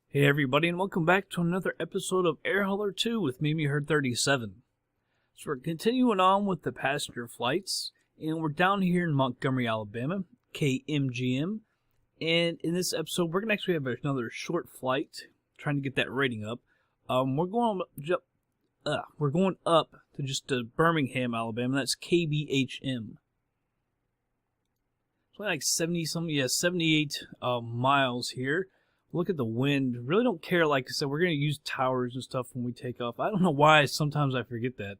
Hey everybody, and welcome back to another episode of Air Hauler 2 with me, Herd37. So we're continuing on with the passenger flights, and we're down here in Montgomery, Alabama, KMGM. And in this episode, we're going to actually have another short flight, trying to get that rating up. We're going up to just Birmingham, Alabama. That's KBHM. It's like 78 miles here. Look at the wind. Really don't care. Like I said, we're going to use towers and stuff when we take off. I don't know why. Sometimes I forget that.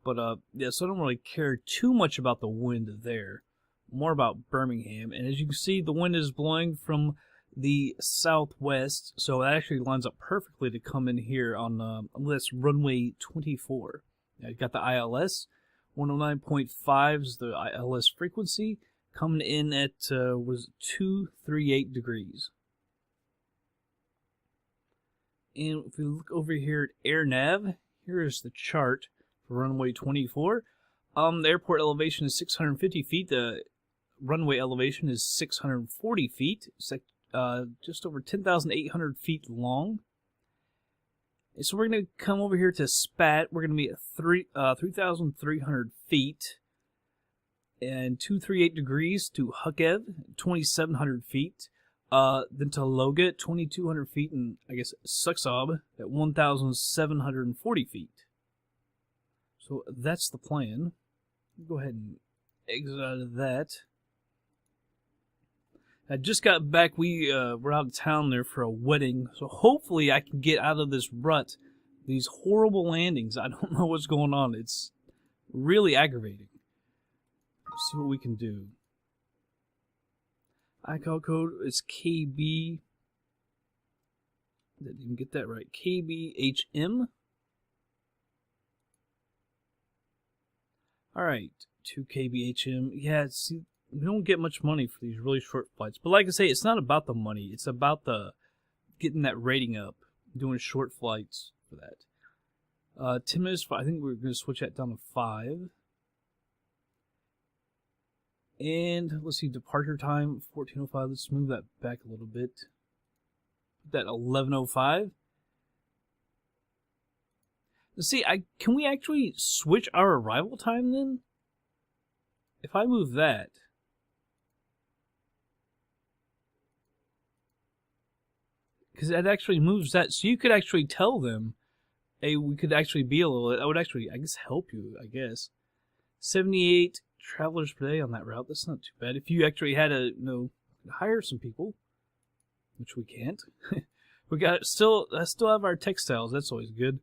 But, yeah, so I don't really care too much about the wind there. More about Birmingham. And as you can see, the wind is blowing from the southwest. So that actually lines up perfectly to come in here on this runway 24. Now, you got the ILS. 109.5 is the ILS frequency. Coming in at, was 238 degrees. And if we look over here at AirNav, here is the chart for runway 24. The airport elevation is 650 feet. The runway elevation is 640 feet. It's like just over 10,800 feet long. And so we're going to come over here to SPAT. We're going to be at 3,300 feet and 238 degrees to Hukev, 2,700 feet. Then to Loga at 2,200 feet, and I guess Suxab at 1,740 feet. So that's the plan. Go ahead and exit out of that. I just got back. We were out of town there for a wedding, so hopefully I can get out of this rut. These horrible landings. I don't know what's going on. It's really aggravating. Let's see what we can do. ICAO code is KB. Didn't even get that right. KBHM. Alright, to KBHM. Yeah, see, we don't get much money for these really short flights. But like I say, it's not about the money. It's about the getting that rating up. Doing short flights for that. 10 minutes, I think we're going to switch that down to 5. And let's see, departure time 14:05. Let's move that back a little bit. That 11:05. Let's see. Can we actually switch our arrival time then? If I move that, because that actually moves that, so you could actually tell them, hey, we could actually be a little. That would actually, I guess, help you. I guess 78 travelers per day on that route. That's not too bad. If you actually had to, hire some people, which we can't. We got still have our textiles. That's always good.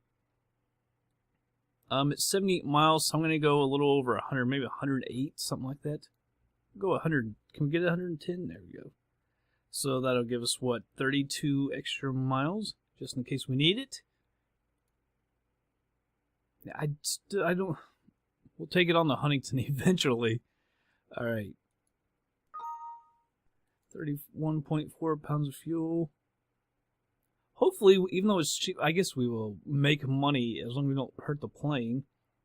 It's 78 miles, so I'm gonna go a little over 100, maybe 108, something like that. Go 100. Can we get 110? There we go. So that'll give us what, 32 extra miles, just in case we need it. Yeah, I don't. We'll take it on to Huntington eventually. Alright. 31.4 pounds of fuel. Hopefully, even though it's cheap, I guess we will make money as long as we don't hurt the plane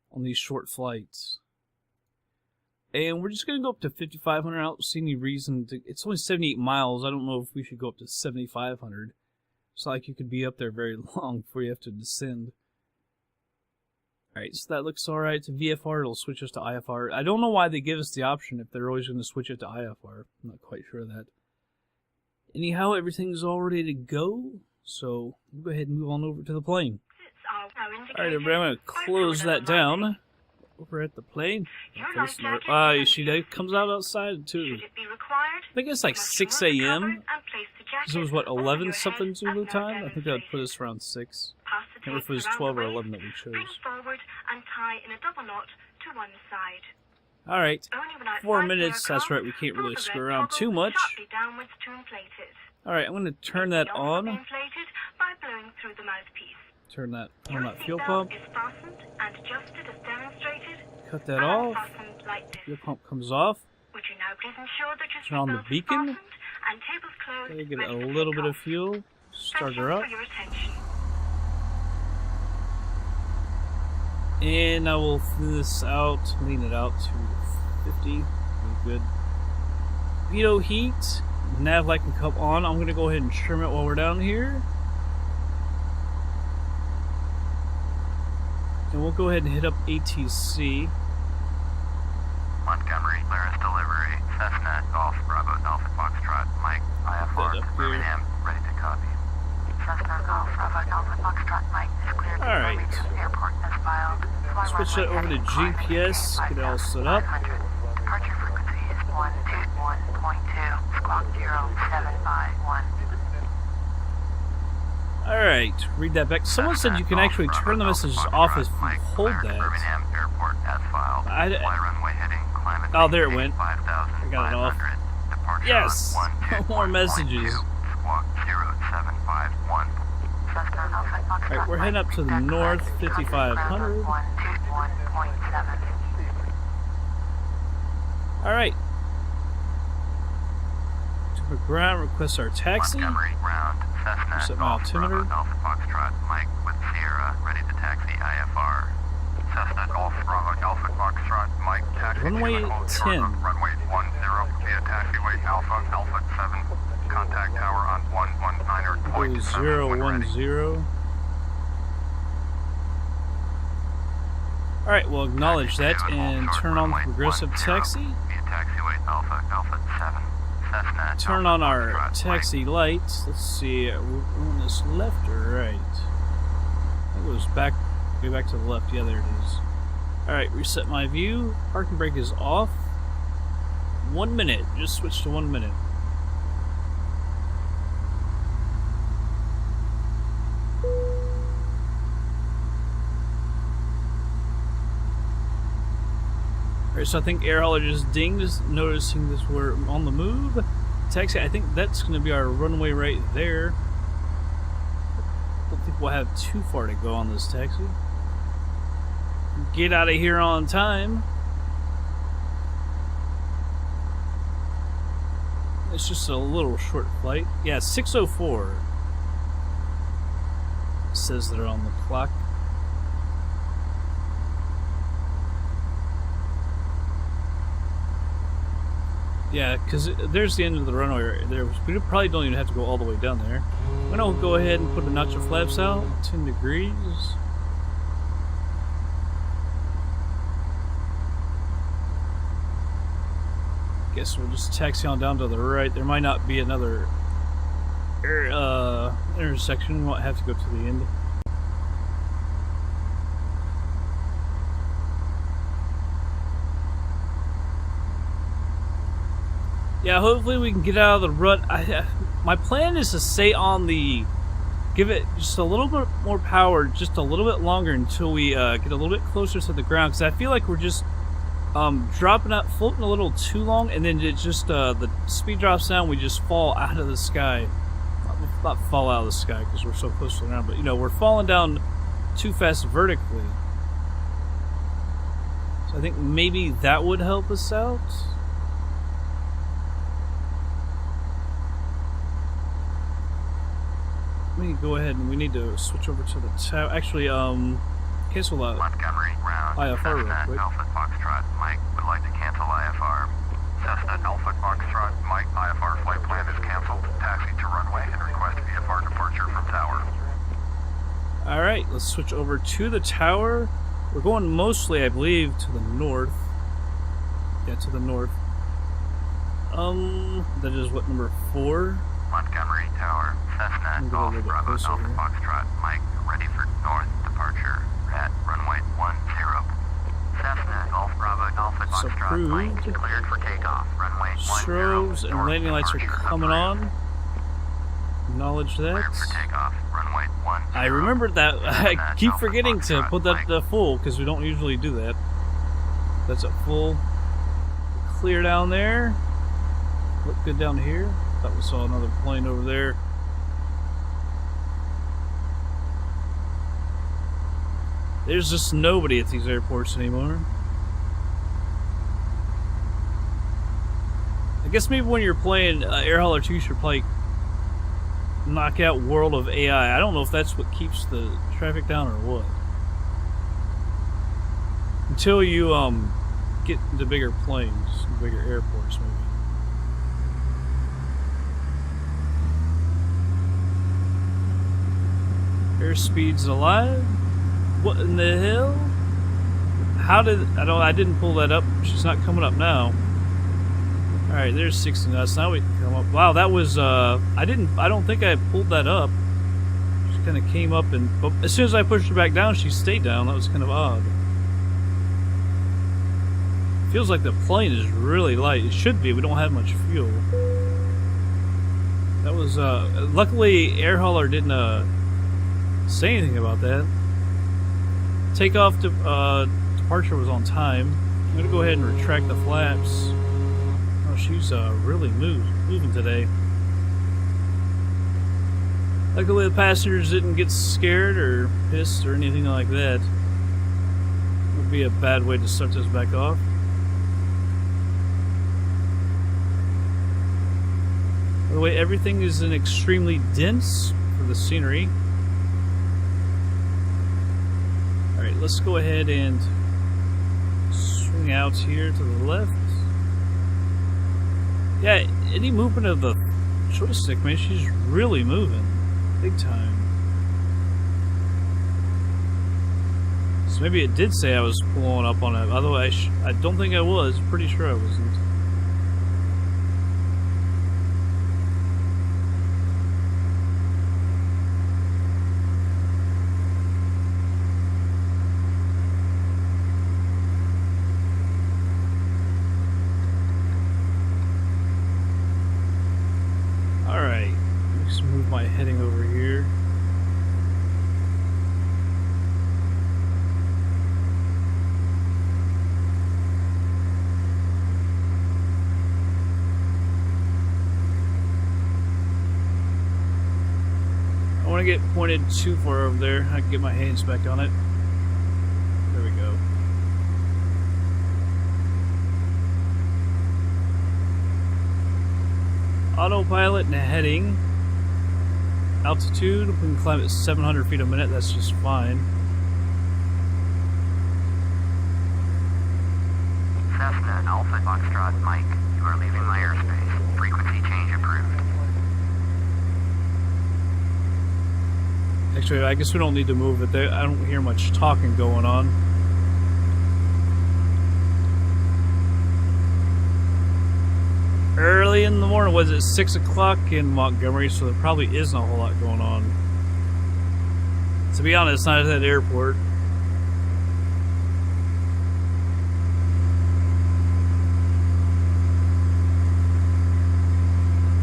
on these short flights. And we're just going to go up to 5,500. I don't see any reason to. It's only 78 miles. I don't know if we should go up to 7,500. It's not like you could be up there very long before you have to descend. Alright, so that looks alright. To VFR, it'll switch us to IFR. I don't know why they give us the option if they're always going to switch it to IFR. I'm not quite sure of that. Anyhow, everything's all ready to go. So, we'll go ahead and move on over to the plane. Alright, everybody, I'm going to close that down. Over at the plane. Okay, you see that comes out outside too. I think it's like 6 a.m. So it was what, 11 something Zulu time? I think that would put us around 6. I don't know if it was 12 or 11 that we chose. Alright, 4 minutes, that's right, we can't really screw around too much. Alright, I'm going to turn that on. Turn that on, that fuel pump. Cut that off. Fuel pump comes off. Turn on the beacon. Okay, get a little bit of fuel. Start her up. And I will thin this out, lean it out to 50. Really good. Veto heat. Nav light can come on. I'm going to go ahead and trim it while we're down here. And we'll go ahead and hit up ATC. Montgomery, clearance delivery. Cessna, Golf, Bravo, Alpha, Foxtrot, Mike, IFR, Birmingham, ready to copy. Cessna, Golf, Bravo, Alpha, Foxtrot, Mike is cleared to Birmingham Airport as filed. Switch that over to GPS, get it all set up. Departure frequency is 121.2, squawk 0751. Alright, read that back. Someone said you can actually turn the messages off if you hold that. Oh, there it went. I got it off. Yes! More messages. Alright, we're heading up to the north, 5500. Alright. To the ground, request our taxi. Set my altimeter. Alpha Foxtrot, Mike with Sierra, ready to taxi IFR. Cessna Golf Bravo Alpha Foxtrot, Mike taxi. Runway 10. Runway 10 via taxiway Alpha 7. Contact tower on 119.7. 010. Alright, we'll acknowledge that and turn on the progressive taxi. Via taxiway Alpha 7. Cessna, turn on our taxi lights. Let's see, we're on this left or right? I think it was back, way back to the left. Yeah, there it is. Alright, reset my view. Parking brake is off. 1 minute. Just switch to 1 minute. Alright, so I think air hauler just dinged, just noticing this we're on the move. Taxi, I think that's going to be our runway right there. Don't think we'll have too far to go on this taxi. Get out of here on time. It's just a little short flight. Yeah, 6:04. It says they're on the clock. Yeah, because there's the end of the runway right there. We probably don't even have to go all the way down there. Why don't we go ahead and put a notch of flaps out? 10 degrees. Guess we'll just taxi on down to the right. There might not be another intersection. We won't have to go to the end. Yeah, hopefully we can get out of the rut. My plan is to stay on the... Give it just a little bit more power, just a little bit longer until we get a little bit closer to the ground. Because I feel like we're just dropping out, floating a little too long. And then it just, the speed drops down, we just fall out of the sky. Not fall out of the sky because we're so close to the ground. But, you know, we're falling down too fast vertically. So I think maybe that would help us out. We need to go ahead and we need to switch over to the tower. Actually, cancel that Montgomery, ground. IFR real Cessna quick. Alpha Foxtrot, Mike would like to cancel IFR. Cessna Alpha Foxtrot, Mike, IFR flight plan is canceled. Taxi to runway and request VFR departure from tower. Alright, let's switch over to the tower. We're going mostly, I believe, to the north. Yeah, to the north. That is what, number 4? Montgomery Tower, Cessna, Golf, Bravo, Alpha Foxtrot, Mike, ready for north departure at runway 10. Cessna, Golf, Bravo, Alpha Foxtrot, Mike, cleared for takeoff, runway 10. Strobes and landing lights are coming on. Acknowledge that. Cleared for takeoff, runway 10. I remembered that. I keep forgetting to put that to full because we don't usually do that. That's at full. Clear down there. Look good down here. Thought we saw another plane over there. There's just nobody at these airports anymore. I guess maybe when you're playing Air Hauler 2, you should play Knockout World of AI. I don't know if that's what keeps the traffic down or what. Until you get into bigger planes, bigger airports maybe. Airspeed's alive. What in the hell? How did I didn't pull that up. She's not coming up now. All right, there's 60 knots. Now we can come up. Wow, that was I don't think I pulled that up. She kind of came up and but as soon as I pushed her back down, she stayed down. That was kind of odd. Feels like the plane is really light. It should be. We don't have much fuel. That was luckily air hauler didn't say anything about that. Takeoff to departure was on time. I'm gonna go ahead and retract the flaps. Oh, she's really moving today. Luckily the passengers didn't get scared or pissed or anything like that. Would be a bad way to start this back off. By the way, everything is in extremely dense for the scenery. Alright, let's go ahead and swing out here to the left. Yeah, any movement of the joystick, man, she's really moving. Big time. So maybe it did say I was pulling up on it. Otherwise, I don't think I was. Pretty sure I wasn't. Heading over here. I want to get pointed too far over there. I can get my hands back on it. There we go. Autopilot and heading. Altitude, we can climb at 700 feet a minute, that's just fine. Cessna, Alpha Foxtrot, Mike, you are leaving my airspace. Frequency change approved. Actually, I guess we don't need to move it there. I don't hear much talking going on. Early in the morning, was it 6 o'clock in Montgomery, so there probably isn't a whole lot going on. To be honest, not at that airport.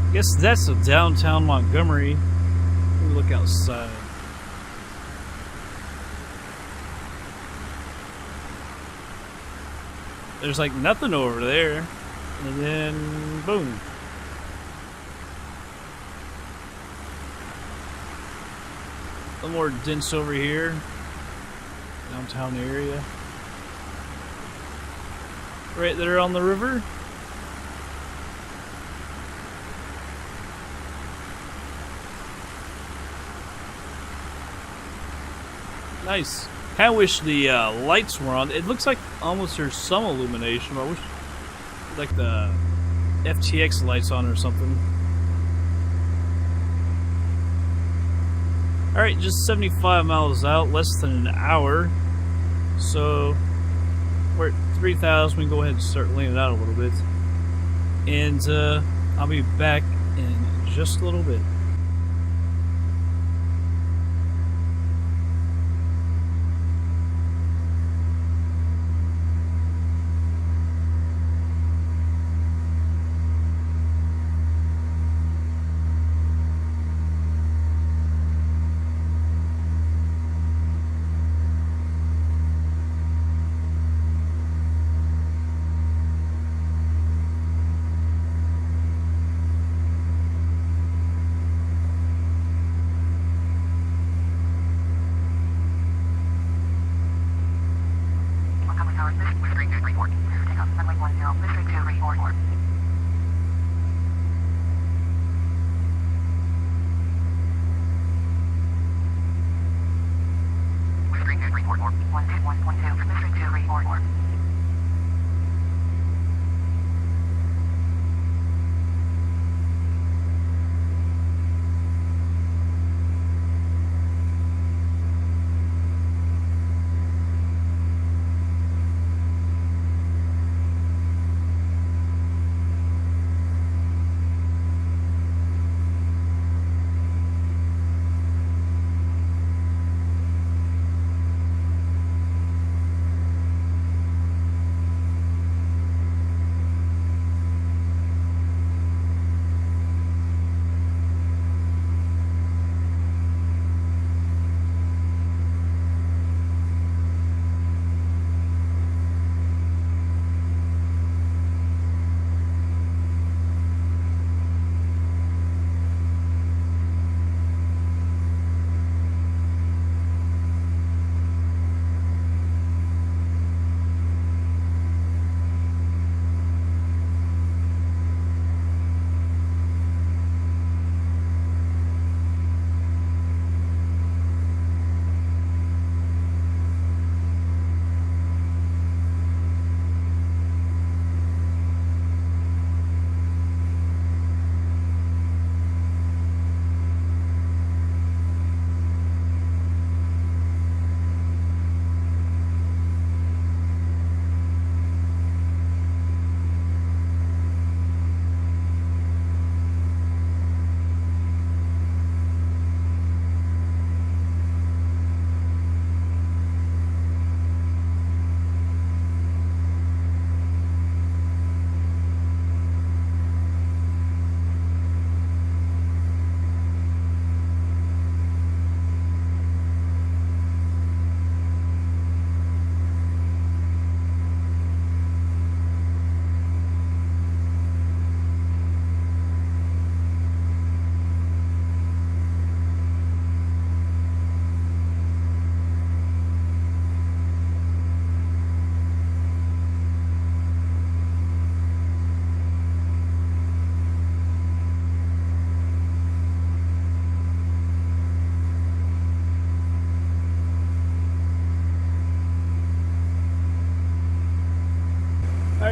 I guess that's the downtown Montgomery. Let me look outside. There's like nothing over there. And then, boom. A little more dense over here. Downtown area. Right there on the river. Nice. Kind of wish the lights were on. It looks like almost there's some illumination, but I wish like the FTX lights on or something. Alright, just 75 miles out, less than an hour. So we're at 3,000. We can go ahead and start laying it out a little bit. And I'll be back in just a little bit.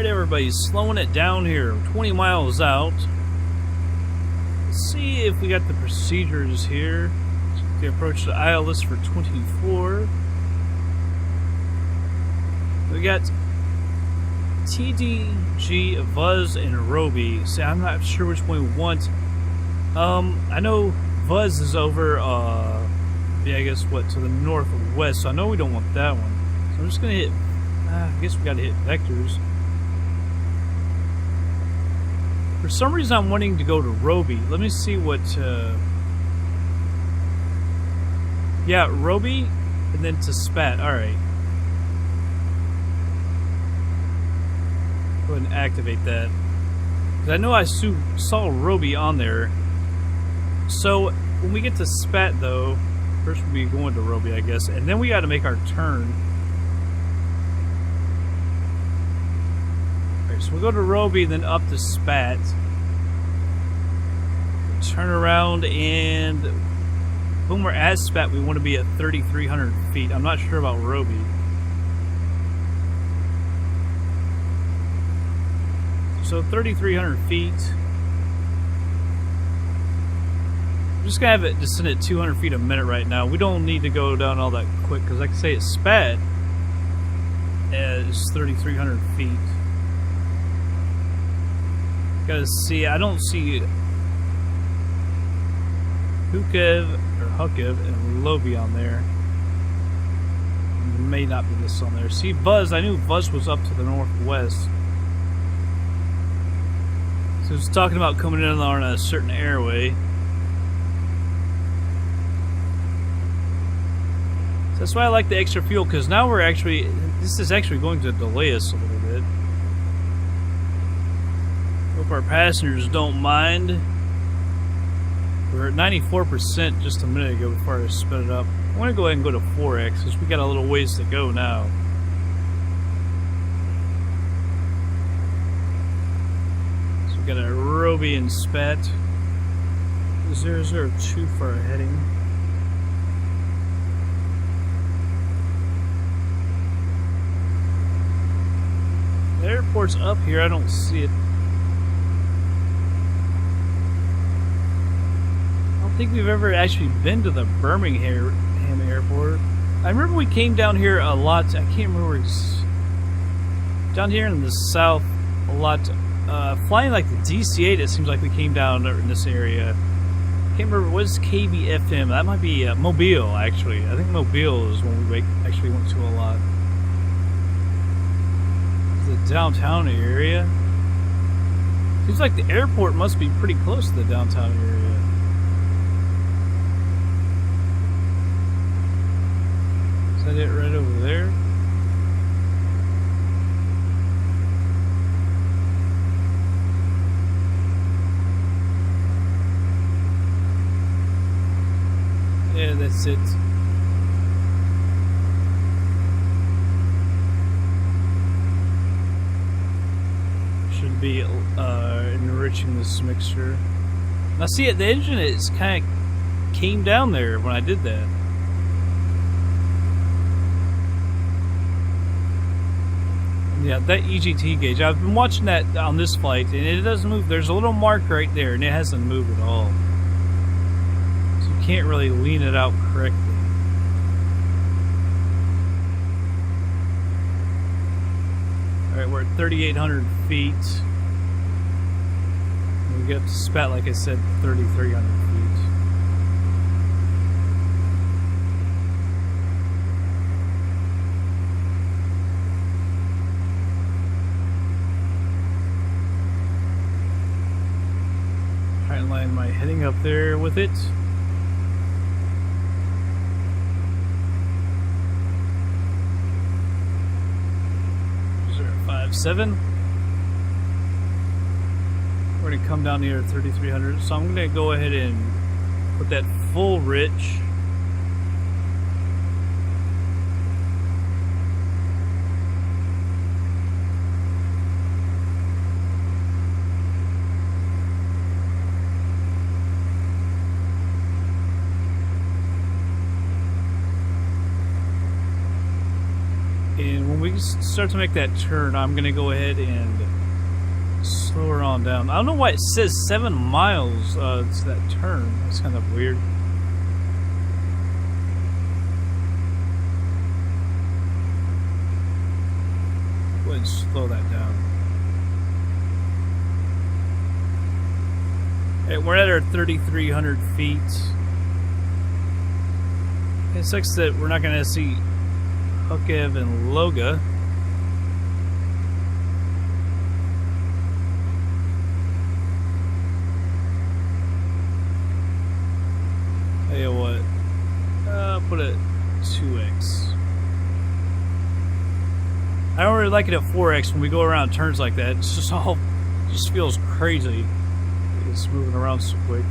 Alright, everybody, slowing it down here. 20 miles out. Let's see if we got the procedures here. The approach to ILS for 24. We got TDG, Buzz, and Roby. See, I'm not sure which one we want. I know Buzz is over, yeah, I guess what, to the northwest, so I know we don't want that one. So I'm just gonna hit, I guess we gotta hit vectors. For some reason I'm wanting to go to Roby. Let me see what, yeah, Roby, and then to Spat, alright. Go ahead and activate that. Because I know I saw Roby on there. So, when we get to Spat, though, first we'll be going to Roby, I guess, and then we got to make our turn. Alright, so we'll go to Roby, then up to Spat. Turn around, and when we're at Spat, we want to be at 3,300 feet. I'm not sure about Roby. So 3,300 feet. I'm just gonna have it descend at 200 feet a minute right now. We don't need to go down all that quick because, like I say, it's Spat is 3,300 feet. Gotta see. I don't see Hukev or Hukev and Lobi on there. May not be this on there. See, Buzz. I knew Buzz was up to the northwest. So it's talking about coming in on a certain airway. So that's why I like the extra fuel, because now we're actually, this is actually going to delay us a little bit. Hope our passengers don't mind. We're at 94% just a minute ago before I sped it up. I want to go ahead and go to 4X, because we got a little ways to go now. Got a Roby and Spat. 002 for our heading. The airport's up here, I don't see it. I don't think we've ever actually been to the Birmingham airport. I remember we came down here a lot. I can't remember where it's down here in the south a lot. Flying like the DC-8, it seems like we came down in this area. I can't remember, what is KBHM? That might be Mobile, actually. I think Mobile is one we actually went to a lot. The downtown area. Seems like the airport must be pretty close to the downtown area. Is that it right over there? Yeah, that's it. Should be enriching this mixture. Now see it, the engine is kind of came down there when I did that. Yeah, that EGT gauge. I've been watching that on this flight, and it doesn't move. There's a little mark right there, and it hasn't moved at all. Can't really lean it out correctly. Alright, we're at 3,800 feet. We get up to Spat, like I said, 3,300 feet. Try and line my heading up there with it. 7. We're going to come down here at 3,300, so I'm going to go ahead and put that full rich. And when we start to make that turn, I'm going to go ahead and slow her on down. I don't know why it says 7 miles to that turn. That's kind of weird. Go ahead and slow that down. Okay, we're at our 3,300 feet. It sucks that we're not going to see Hukev and Loga. Tell you what, put it 2x. I don't really like it at 4x when we go around turns like that. It's just all, it just feels crazy. It's moving around so quick.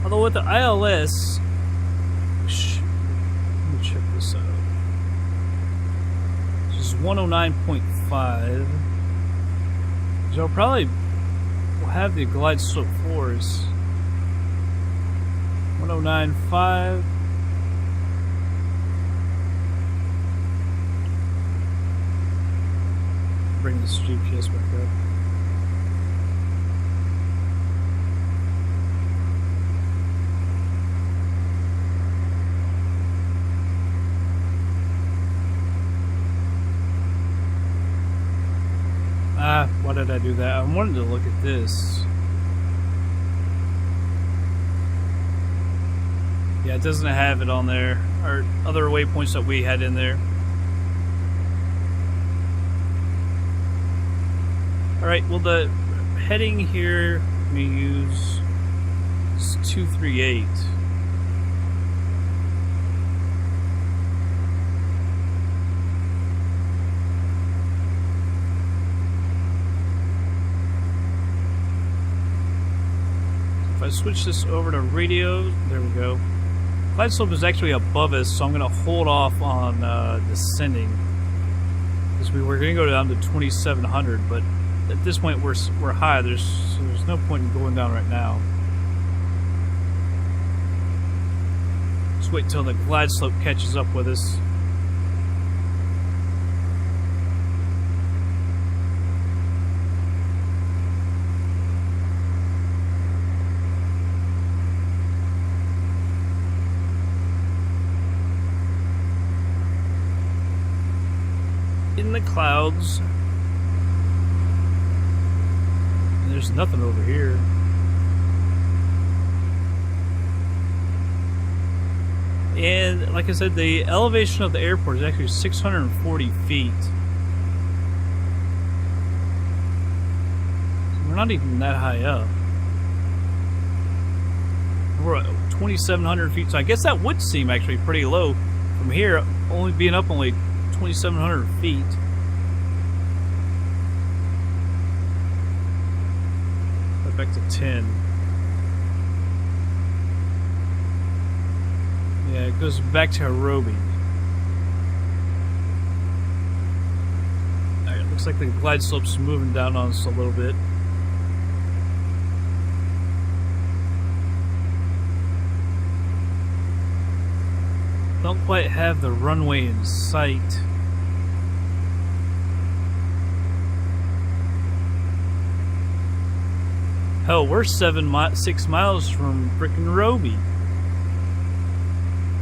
Although with the ILS, let me check this out. This is 109.5. So I'll probably will have the glide slope for us. 109.5. Bring this GPS back up. Why did I do that? I wanted to look at this. Yeah, it doesn't have it on there. Or other waypoints that we had in there. Alright, well the heading here we use is 238. If I switch this over to radio, there we go. Glide slope is actually above us, so I'm going to hold off on descending. Because we were going to go down to 2,700, but at this point we're high. There's no point in going down right now. Just wait until the glide slope catches up with us. In the clouds. And there's nothing over here. And like I said, the elevation of the airport is actually 640 feet. So we're not even that high up. We're at 2,700 feet, so I guess that would seem actually pretty low from here, only being up only 2,700 feet. Back to 10. Yeah, it goes back to Harobi. Alright, it looks like the glide slope's moving down on us a little bit. Don't quite have the runway in sight. Hell, we're 6 miles from frickin' Roby.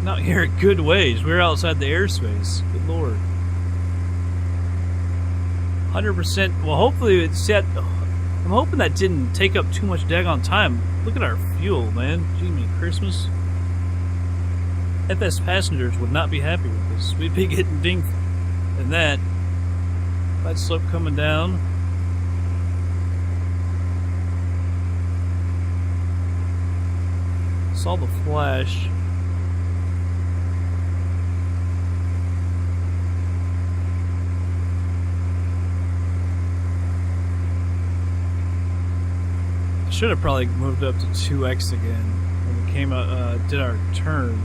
Not here at good ways. We're outside the airspace. Good lord. 100%. Well, hopefully it's set. I'm hoping that didn't take up too much daggone time. Look at our fuel, man. Jiminy Christmas. FS passengers would not be happy with this. We'd be getting dinged. And that. Glide slope coming down. Saw the flash. Should have probably moved up to 2x again when we came did our turn.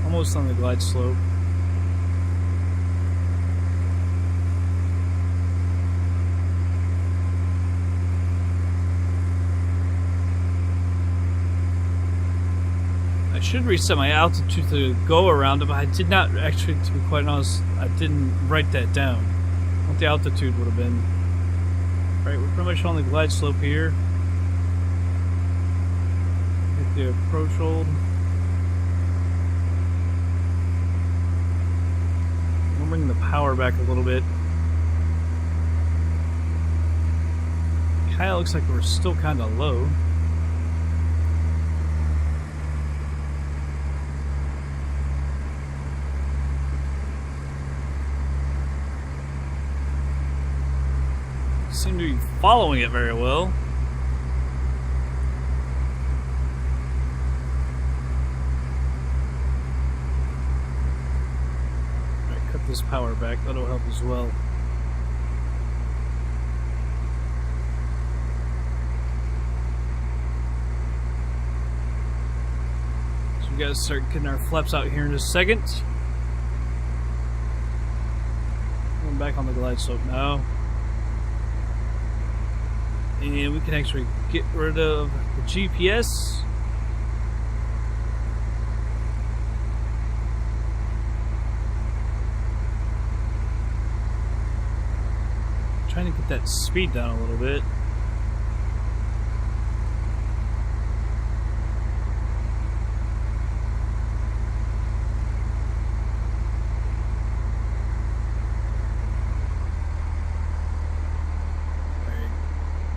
Almost on the glide slope. I should reset my altitude to go around it, but I did not actually, to be quite honest, I didn't write that down. What the altitude would have been. Alright, we're pretty much on the glide slope here. Get the approach hold. We'll bring the power back a little bit. Kinda looks like we're still kinda low. Seem to be following it very well. Alright, cut this power back, that'll help as well. So we gotta start getting our flaps out here in a second. Going back on the glide slope now. And we can actually get rid of the GPS. Trying to get that speed down a little bit.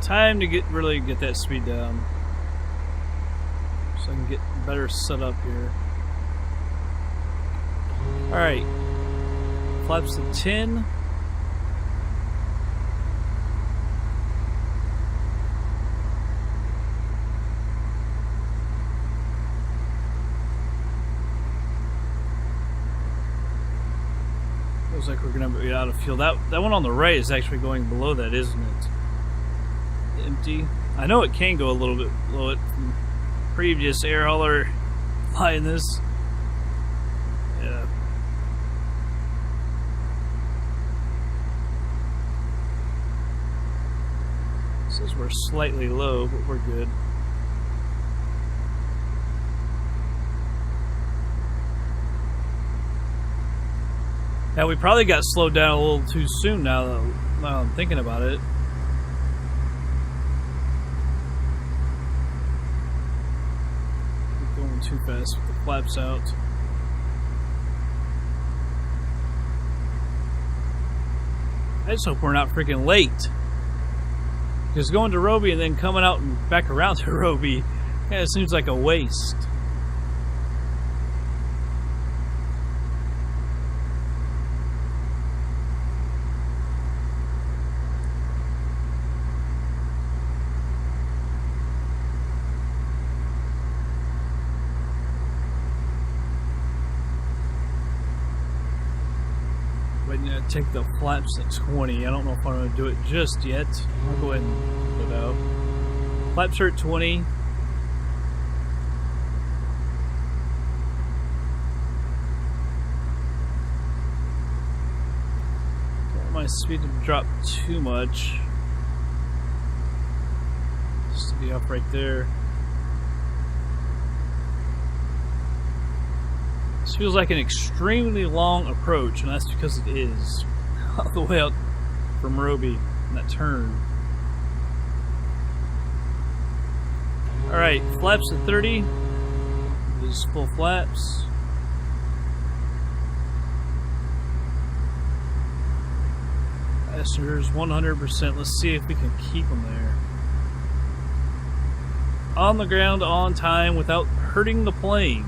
Time to really get that speed down so I can get better set up here. Alright, flaps to 10. Looks like we're gonna be out of fuel. That one on the right is actually going below that, isn't it? Empty. I know it can go a little bit below it from previous air hauler flying this. Yeah. Says we're slightly low, but we're good. Yeah, we probably got slowed down a little too soon now I'm thinking about it. Too fast with the flaps out. I just hope we're not freaking late. Because going to Roby and then coming out and back around to Roby, yeah, it seems like a waste. Take the flaps at 20. I don't know if I'm going to do it just yet. I'll go ahead and put it out. Flaps are at 20. Don't want my speed to drop too much. Just to be up right there. This feels like an extremely long approach, and that's because it is. All the way out from Roby in that turn. Alright, flaps at 30. These full flaps. Passengers 100%. Let's see if we can keep them there. On the ground, on time, without hurting the plane.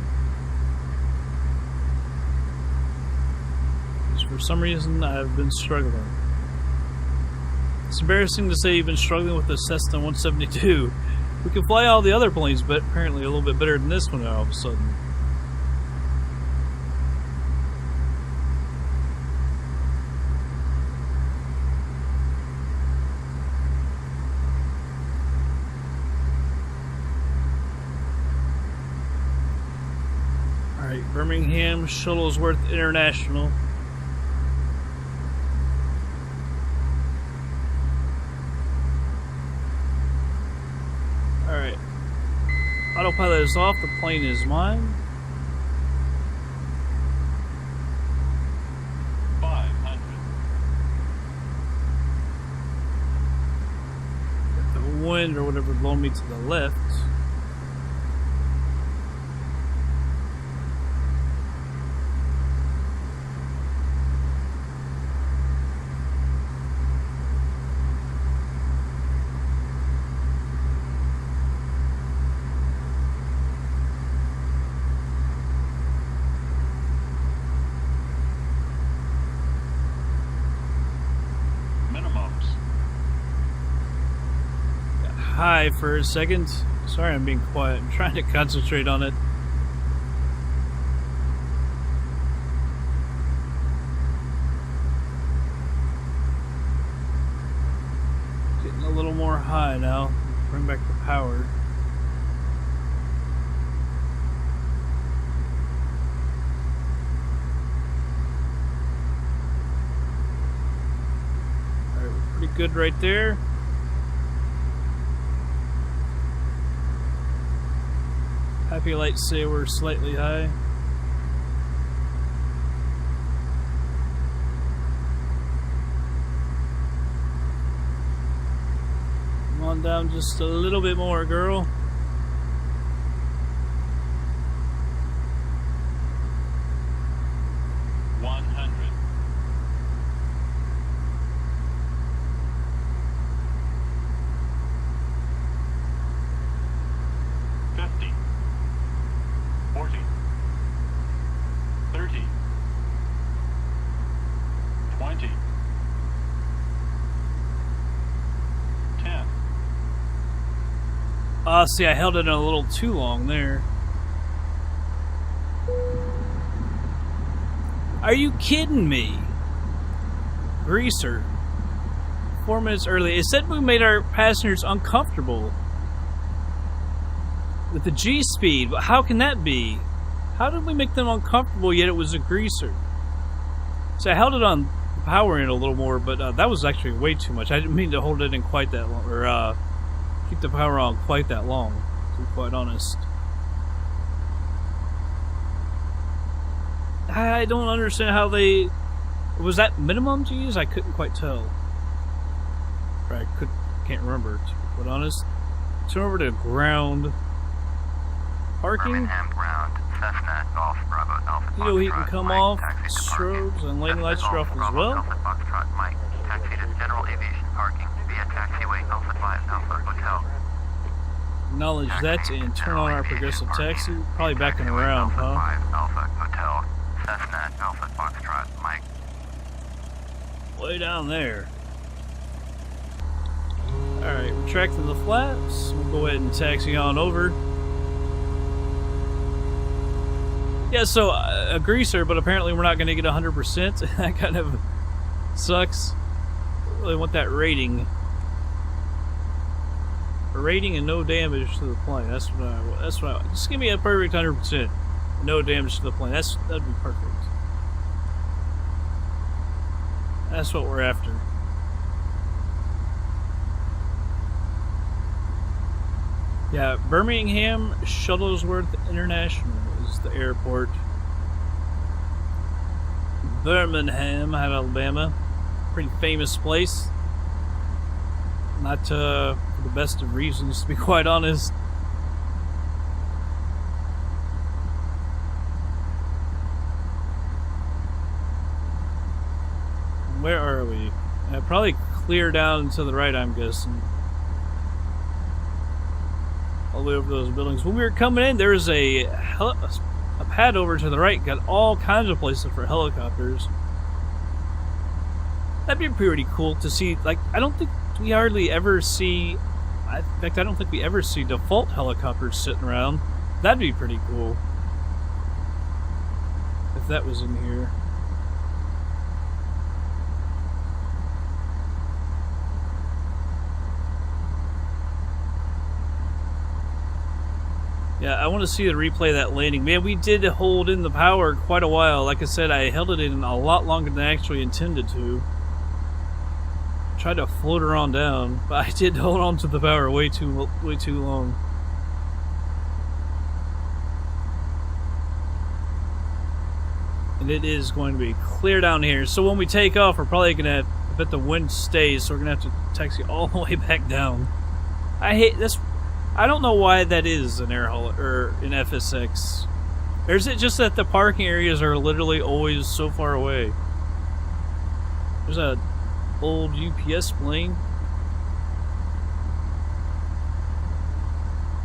For some reason, I've been struggling. It's embarrassing to say you've been struggling with the Cessna 172. We can fly all the other planes, but apparently a little bit better than this one all of a sudden. Birmingham, Shuttlesworth International. Alright. Autopilot is off, the plane is mine. 500. Got the wind or whatever blowing me to the left. High for a second. Sorry, I'm being quiet. I'm trying to concentrate on it. Getting a little more high now. Bring back the power. Alright, we're pretty good right there. Happy lights say we're slightly high. Come on down just a little bit more, girl. See, I held it in a little too long there. Are you kidding me? Greaser. 4 minutes early. It said we made our passengers uncomfortable with the G speed, but how can that be? How did we make them uncomfortable yet it was a greaser? So I held it on power in a little more, but that was actually way too much. I didn't mean to hold it in quite that long, or keep the power on quite that long, to be quite honest. I don't understand how they... Was that minimum to use? I couldn't quite tell. Or can't remember, to be quite honest. Turn over to ground. Parking. Birmingham ground, Cessna, Golf, Bravo, Alpha, You know, he can Foxtrot, come Mike, off. taxi to Strobes parking. and lane lights are off Cessna, as Golf, well. Bravo, Alpha, Foxtrot, Mike, taxi to general aviation parking via taxiway Alpha 5 Alpha Hotel. Acknowledge that and turn on our progressive taxi. Probably backing Taxiway around, Alpha huh? 5 Alpha Hotel, Cessna, Alpha Foxtrot, Mike. Way down there. Alright, retracting the flaps. We'll go ahead and taxi on over. Yeah, so a greaser, but apparently we're not going to get 100%. That kind of sucks. I really want that rating. A rating and no damage to the plane. That's what I want. Just give me a perfect 100%. No damage to the plane. That'd be perfect. That's what we're after. Yeah, Birmingham Shuttlesworth International is the airport. Birmingham, Alabama. Pretty famous place. Not for the best of reasons, to be quite honest. Where are we? Probably clear down to the right, I'm guessing. All the way over those buildings. When we were coming in, there was a pad over to the right. Got all kinds of places for helicopters. That'd be pretty cool to see. Like, I don't think we hardly ever see... In fact, I don't think we ever see default helicopters sitting around. That'd be pretty cool. If that was in here. Yeah, I want to see the replay of that landing. Man, we did hold in the power quite a while. Like I said, I held it in a lot longer than I actually intended to. Tried to float her on down, but I did hold on to the power way too long. And it is going to be clear down here. So when we take off, we're probably going to have, I bet the wind stays, so we're going to have to taxi all the way back down. I hate this. I don't know why that is in air hauler or in FSX. Or is it just that the parking areas are literally always so far away? There's a old UPS plane.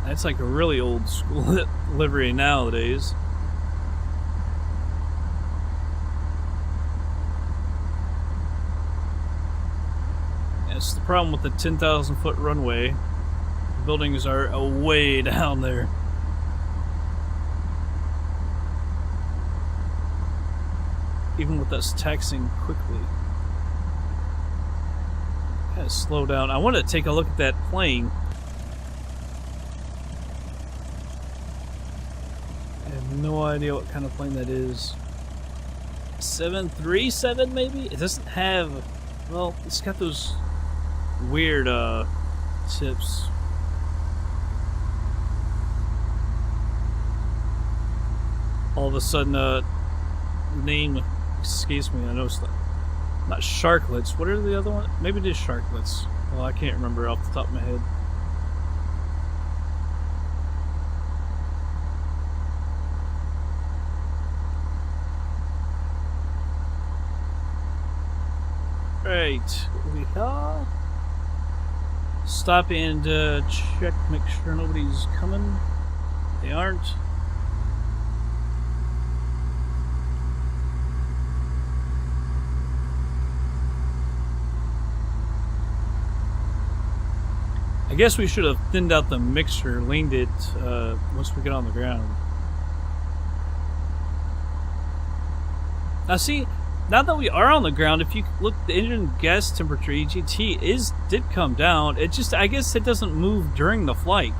That's like a really old school livery nowadays. That's the problem with the 10,000 foot runway. Buildings are way down there. Even with us taxiing quickly. Kind of slow down. I want to take a look at that plane. I have no idea what kind of plane that is. 737 maybe? It doesn't have... Well, it's got those weird tips. All of a sudden, the name escapes me. I know it's not Sharklets. What are the other one? Maybe it is Sharklets. Well, I can't remember off the top of my head. Right, we are. Stop and check, make sure nobody's coming. They aren't. I guess we should have thinned out the mixture, leaned it once we get on the ground. Now see, now that we are on the ground, if you look, the engine gas temperature, EGT, did come down. It just, I guess it doesn't move during the flight.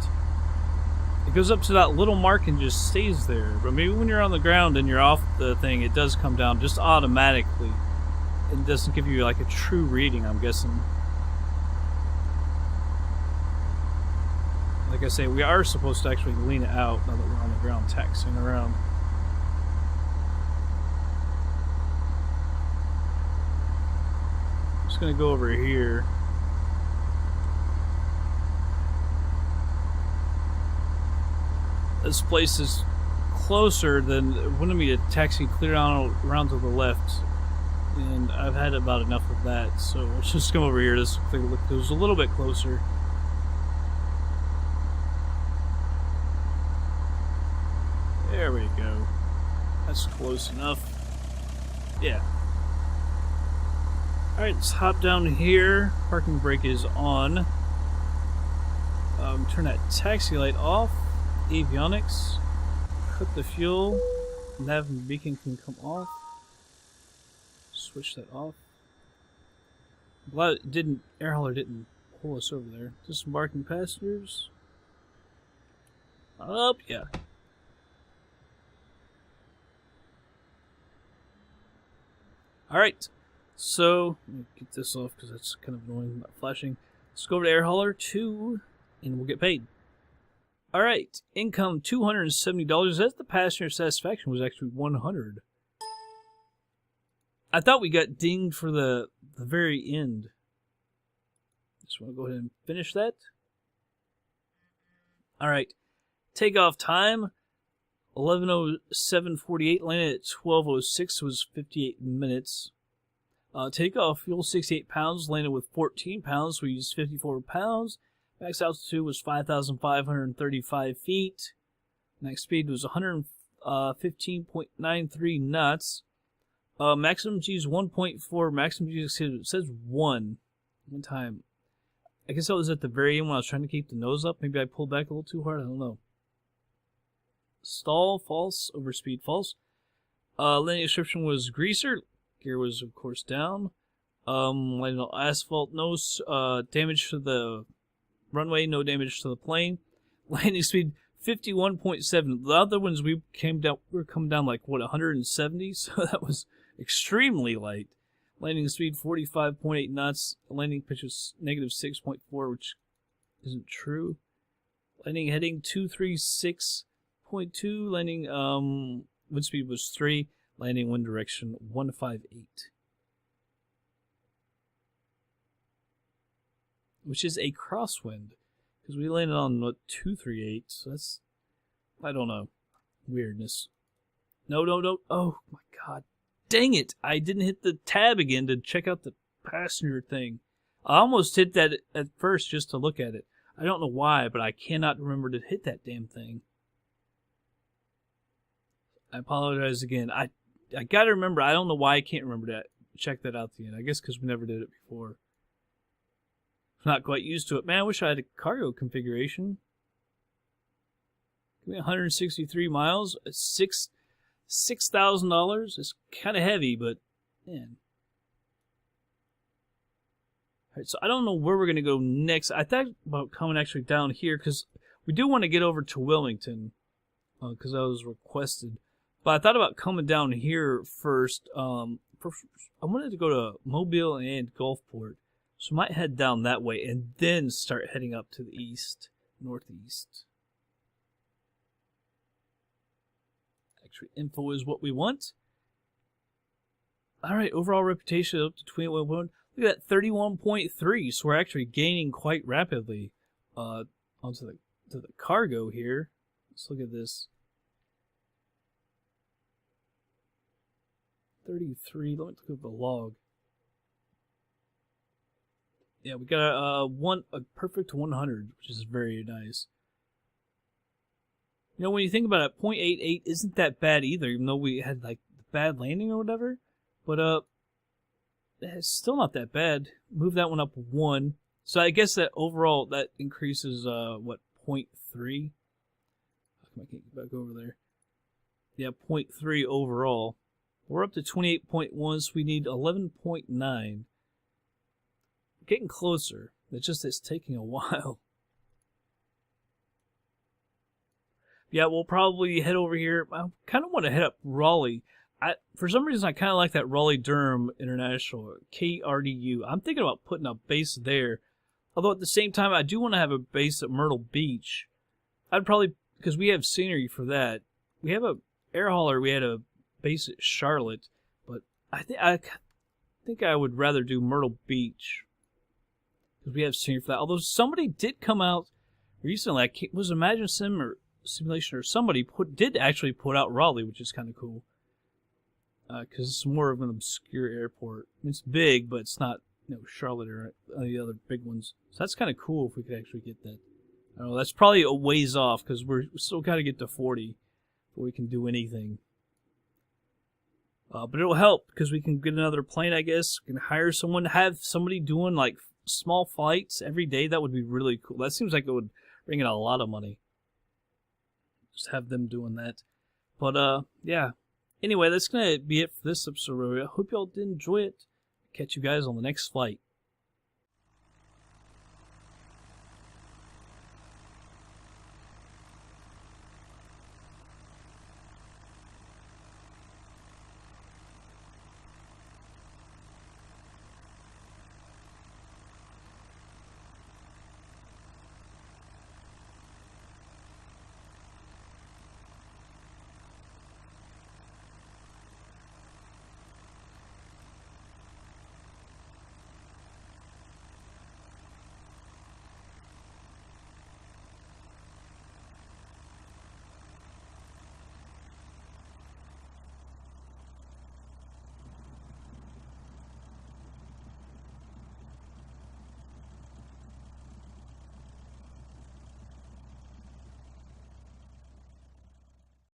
It goes up to that little mark and just stays there. But maybe when you're on the ground and you're off the thing, it does come down just automatically. It doesn't give you like a true reading, I'm guessing. Like I say, we are supposed to actually lean it out now that we're on the ground taxiing around. I'm just going to go over here. This place is closer than wanted me to taxi clear down around to the left. And I've had about enough of that, so let's just come over here. This looks a little bit closer. There we go. That's close enough. Yeah. Alright, let's hop down here. Parking brake is on. Turn that taxi light off. Avionics. Cut the fuel. Nav and beacon can come off. Switch that off. Glad it didn't, air hauler didn't pull us over there. Disembarking passengers. Up, yeah. Alright, so, let me get this off because that's kind of annoying, not flashing. Let's go over to air hauler 2 and we'll get paid. Alright, income $270. That's the passenger satisfaction was actually 100. I thought we got dinged for the very end. Just want to go ahead and finish that. Alright, takeoff time. 11:07:48, landed at 12:06, was 58 minutes. Takeoff fuel 68 pounds, landed with 14 pounds, we used 54 pounds. Max altitude was 5,535 feet. Max speed was 115.93 knots. Maximum G is 1.4, maximum G it says 1 time. I guess that was at the very end when I was trying to keep the nose up. Maybe I pulled back a little too hard, I don't know. Stall, false. Overspeed, false. Landing description was greaser. Gear was, of course, down. Landing on asphalt. No damage to the runway. No damage to the plane. Landing speed 51.7. The other ones we were coming down like what 170, so that was extremely light. Landing speed 45.8 knots. Landing pitch was -6.4, which isn't true. Landing heading 236.2. Landing wind speed was 3. Landing wind direction 158, which is a crosswind because we landed on what 238. So that's, I don't know, weirdness. No. Oh my god. Dang it! I didn't hit the tab again to check out the passenger thing. I almost hit that at first just to look at it. I don't know why, but I cannot remember to hit that damn thing. I apologize again. I gotta remember. I don't know why I can't remember that. Check that out at the end. I guess because we never did it before. Not quite used to it. Man, I wish I had a cargo configuration. Give me 163 miles. $6,000. It's kind of heavy, but man. Alright, so I don't know where we're going to go next. I thought about coming actually down here because we do want to get over to Wilmington because that was requested. But I thought about coming down here first. I wanted to go to Mobile and Gulfport. So I might head down that way and then start heading up to the east, northeast. Info is what we want. Alright, overall reputation up to 21. Look at that, 31.3. So we're actually gaining quite rapidly onto the cargo here. Let's look at this. 33. Let me look at the log. Yeah, we got a perfect 100, which is very nice. You know, when you think about it, 0.88 isn't that bad either, even though we had, like, bad landing or whatever. But, it's still not that bad. Move that one up 1. So I guess that overall, that increases, 0.3? How come I can't get back over there? Yeah, 0.3 overall. We're up to 28.1, so we need 11.9. Getting closer. It's taking a while. Yeah, we'll probably head over here. I kind of want to head up Raleigh. For some reason, I kind of like that Raleigh-Durham International, KRDU. I'm thinking about putting a base there. Although at the same time, I do want to have a base at Myrtle Beach. I'd probably, because we have scenery for that. We have a air hauler. We had a base at Charlotte. But I think I would rather do Myrtle Beach. Because we have scenery for that. Although somebody did come out recently. Was it Imagine Sim or Simulation or somebody did actually put out Raleigh, which is kind of cool. Because it's more of an obscure airport. I mean, it's big, but it's not, Charlotte or the other big ones. So that's kind of cool if we could actually get that. I don't know, that's probably a ways off because we still got to get to 40 before we can do anything. But it'll help because we can get another plane, I guess. We can hire someone, have somebody doing like small flights every day. That would be really cool. That seems like it would bring in a lot of money. Just have them doing that. But, yeah. Anyway, that's going to be it for this episode. I hope y'all did enjoy it. Catch you guys on the next flight.